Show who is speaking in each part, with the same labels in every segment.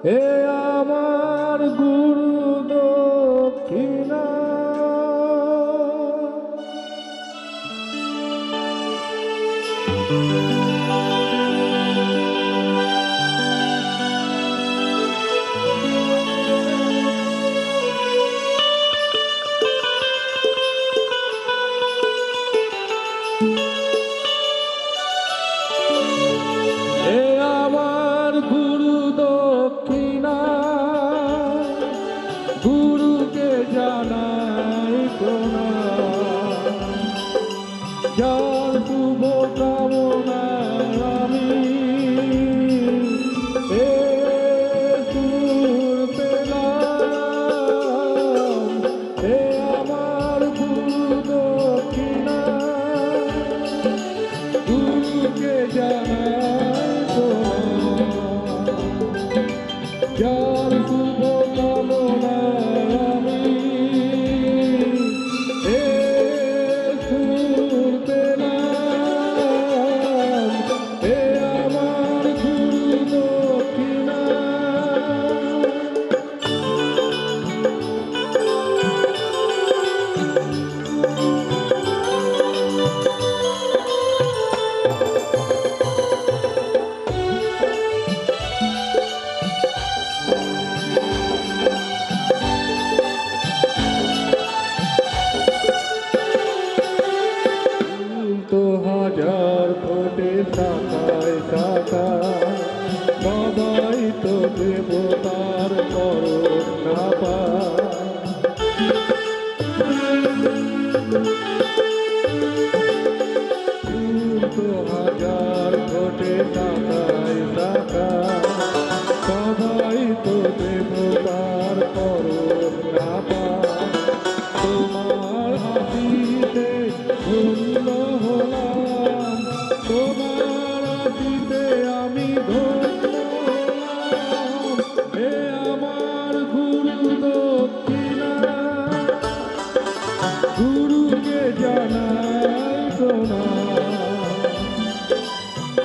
Speaker 1: হে আমার গুরু দক্ষিণা। হে আমার গুরু দক্ষিণা, গুরুকে জানাই প্রণাম। যার শুভ কামনায় আমি এ সুর পেলাম। হে আমার গুরু দক্ষিণা, গুরুকে জানাই প্রণাম। যার শুভ কামনায় আমি এ সুর পেলাম। হে আমার গুরু দক্ষিণা। তো হাজার কোটি শাখায় শাখা, সবাই তো দেবতার করুণা পায়। তো হাজার কোটি শাখায় শাখা, সবাই তো দেবতার করুণা পায়। তোমার হাসিতে ধন্য হলাম, তোমার হাসিতে আমি ধন্য হলাম। হে আমার গুরু দক্ষিণা, গুরুকে জানাই প্রণাম।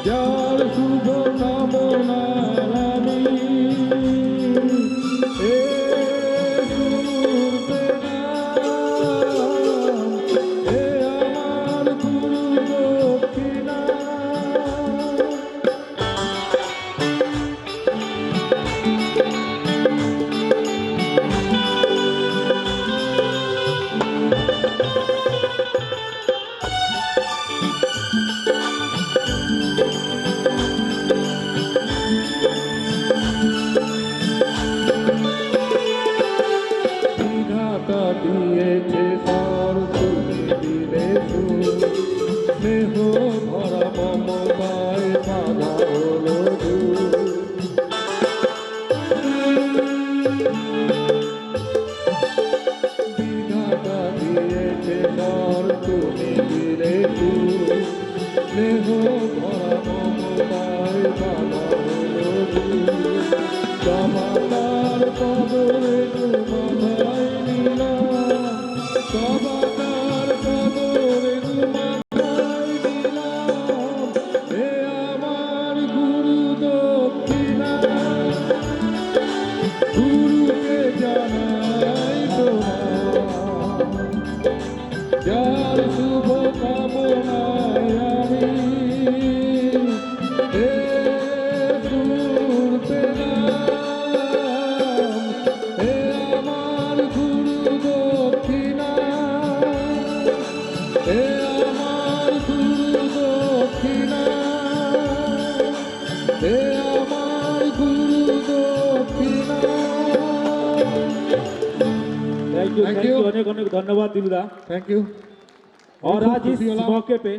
Speaker 1: যার শুভ কামনায় আমি এ সুর পেলাম। হে আমার গুরু দক্ষিণা। বিধাতা দিয়েছে তার, তুমি দিলে সুর। স্নেহ ভরা মমতায় বাধা হলো দূর। বিধাতা দিয়েছে তার, তুমি দিলে সুর। স্নেহ ভরা মমতায় বাধা হলো দূর। সমাতার কদরে মাথায় নিলাম, সমাতার কদরে মাথায় নিলাম। হে আমার গুরু দক্ষিণা, গুরুকে জানাই প্রণাম। যার শুভ কামনায় আমি এ সুর পেলাম। হে আমার গুরু দক্ষিণা, হে আমার গুরু দক্ষিণা। হে আমার গুরু দক্ষিণা।
Speaker 2: थैंक यू अनेक अनेक धन्यवाद दिलदा।
Speaker 1: Thank you.
Speaker 2: और आज इस मौके पे